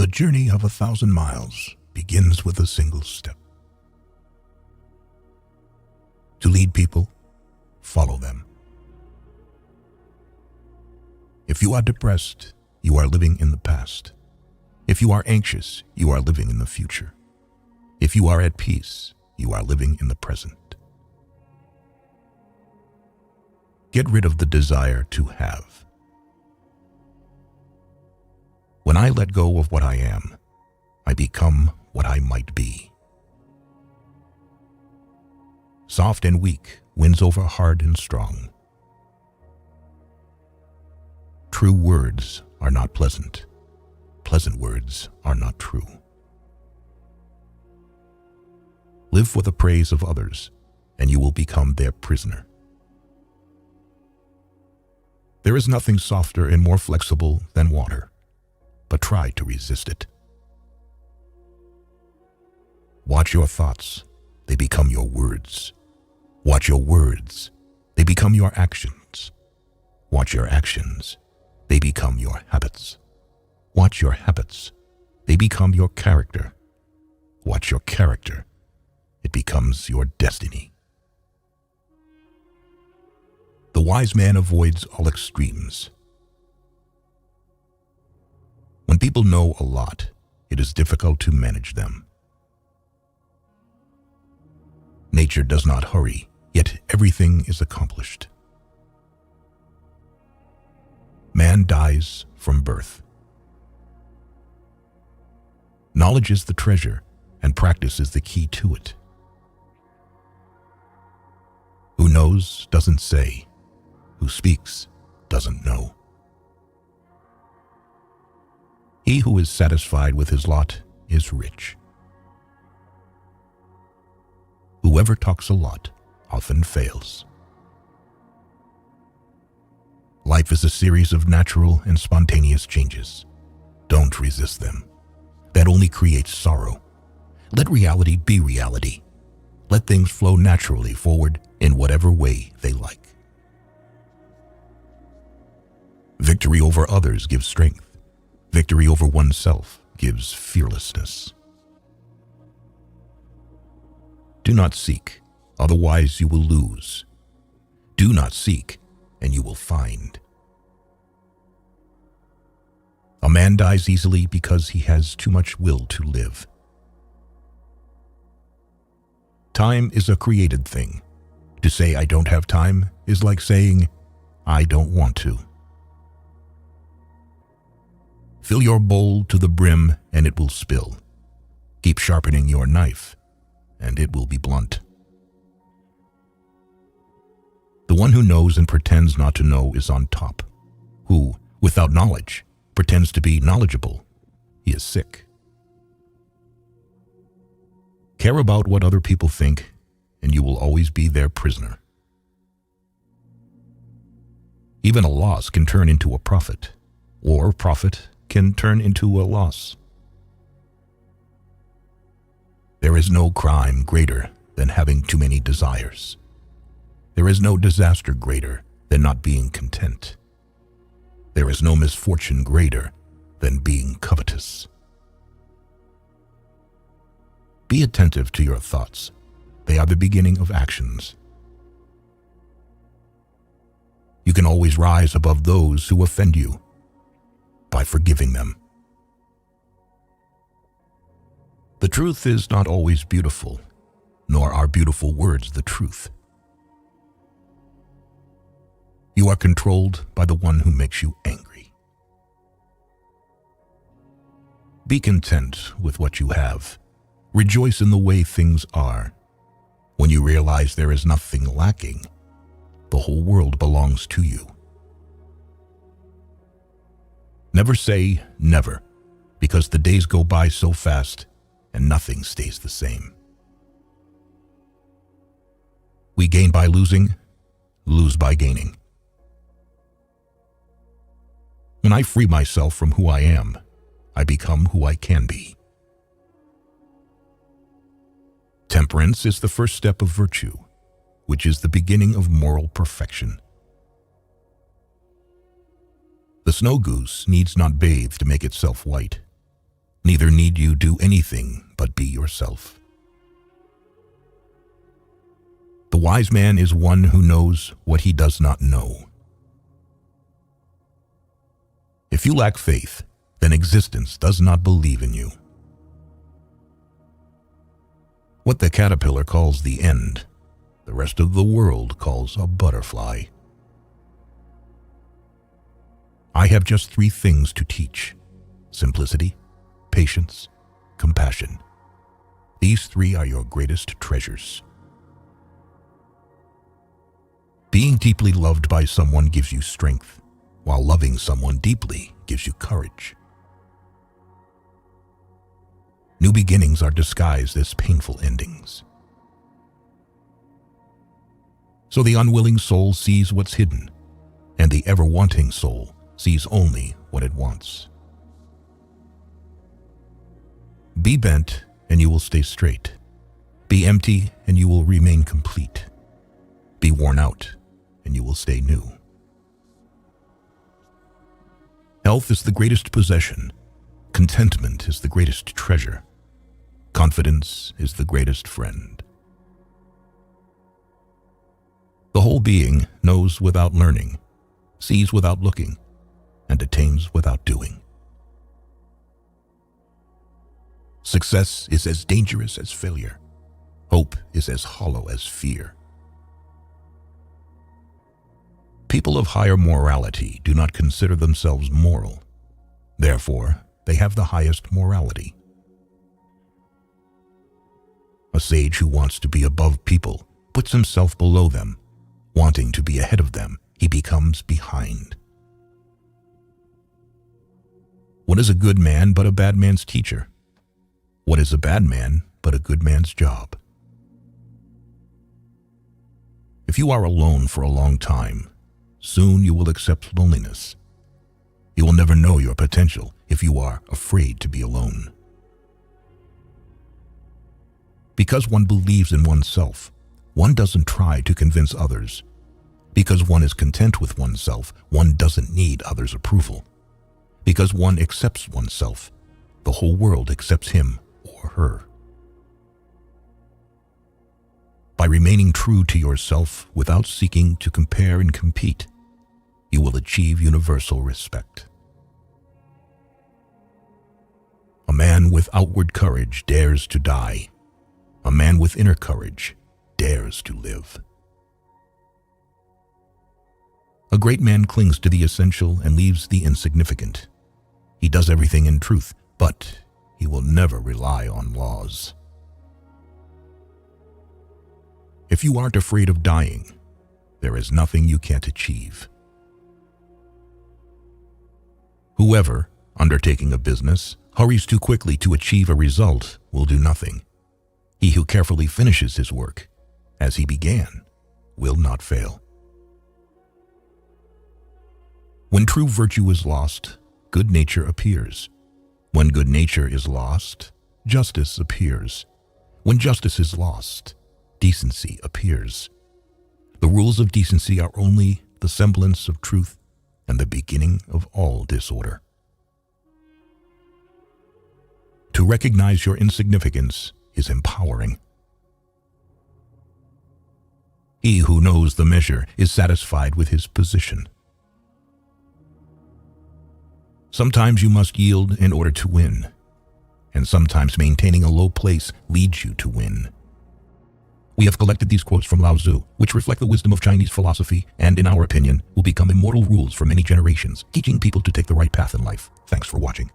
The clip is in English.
The journey of 1,000 miles begins with a single step. To lead people, follow them. If you are depressed, you are living in the past. If you are anxious, you are living in the future. If you are at peace, you are living in the present. Get rid of the desire to have. When I let go of what I am, I become what I might be. Soft and weak wins over hard and strong. True words are not pleasant. Pleasant words are not true. Live for the praise of others, and you will become their prisoner. There is nothing softer and more flexible than water, but try to resist it. Watch your thoughts, they become your words. Watch your words, they become your actions. Watch your actions, they become your habits. Watch your habits, they become your character. Watch your character, it becomes your destiny. The wise man avoids all extremes. When people know a lot, it is difficult to manage them. Nature does not hurry, yet everything is accomplished. Man dies from birth. Knowledge is the treasure, and practice is the key to it. Who knows doesn't say. Who speaks doesn't know. He who is satisfied with his lot is rich. Whoever talks a lot often fails. Life is a series of natural and spontaneous changes. Don't resist them. That only creates sorrow. Let reality be reality. Let things flow naturally forward in whatever way they like. Victory over others gives strength. Victory over oneself gives fearlessness. Do not seek, otherwise you will lose. Do not seek, and you will find. A man dies easily because he has too much will to live. Time is a created thing. To say I don't have time is like saying I don't want to. Fill your bowl to the brim and it will spill. Keep sharpening your knife and it will be blunt. The one who knows and pretends not to know is on top. Who, without knowledge, pretends to be knowledgeable, he is sick. Care about what other people think, and you will always be their prisoner. Even a loss can turn into a profit, or profit can turn into a loss. There is no crime greater than having too many desires. There is no disaster greater than not being content. There is no misfortune greater than being covetous. Be attentive to your thoughts. They are the beginning of actions. You can always rise above those who offend you by forgiving them. The truth is not always beautiful, nor are beautiful words the truth. You are controlled by the one who makes you angry. Be content with what you have. Rejoice in the way things are. When you realize there is nothing lacking, the whole world belongs to you. Never say never, because the days go by so fast and nothing stays the same. We gain by losing, lose by gaining. When I free myself from who I am, I become who I can be. Temperance is the first step of virtue, which is the beginning of moral perfection. The snow goose needs not bathe to make itself white. Neither need you do anything but be yourself. The wise man is one who knows what he does not know. If you lack faith, then existence does not believe in you. What the caterpillar calls the end, the rest of the world calls a butterfly. I have just 3 things to teach: simplicity, patience, compassion. These 3 are your greatest treasures. Being deeply loved by someone gives you strength, while loving someone deeply gives you courage. New beginnings are disguised as painful endings. So the unwilling soul sees what's hidden, and the ever-wanting soul sees only what it wants. Be bent, and you will stay straight. Be empty, and you will remain complete. Be worn out, and you will stay new. Health is the greatest possession. Contentment is the greatest treasure. Confidence is the greatest friend. The whole being knows without learning, sees without looking, and attains without doing. Success is as dangerous as failure. Hope is as hollow as fear. People of higher morality do not consider themselves moral. Therefore, they have the highest morality. A sage who wants to be above people puts himself below them. Wanting to be ahead of them, he becomes behind. What is a good man but a bad man's teacher? What is a bad man but a good man's job? If you are alone for a long time, soon you will accept loneliness. You will never know your potential if you are afraid to be alone. Because one believes in oneself, one doesn't try to convince others. Because one is content with oneself, one doesn't need others' approval. Because one accepts oneself, the whole world accepts him or her. By remaining true to yourself without seeking to compare and compete, you will achieve universal respect. A man with outward courage dares to die. A man with inner courage dares to live. A great man clings to the essential and leaves the insignificant. He does everything in truth, but he will never rely on laws. If you aren't afraid of dying, there is nothing you can't achieve. Whoever, undertaking a business, hurries too quickly to achieve a result will do nothing. He who carefully finishes his work, as he began, will not fail. When true virtue is lost, good nature appears. When good nature is lost, justice appears. When justice is lost, decency appears. The rules of decency are only the semblance of truth and the beginning of all disorder. To recognize your insignificance is empowering. He who knows the measure is satisfied with his position. Sometimes you must yield in order to win, and sometimes maintaining a low place leads you to win. We have collected these quotes from Lao Tzu, which reflect the wisdom of Chinese philosophy and, in our opinion, will become immortal rules for many generations, teaching people to take the right path in life. Thanks for watching.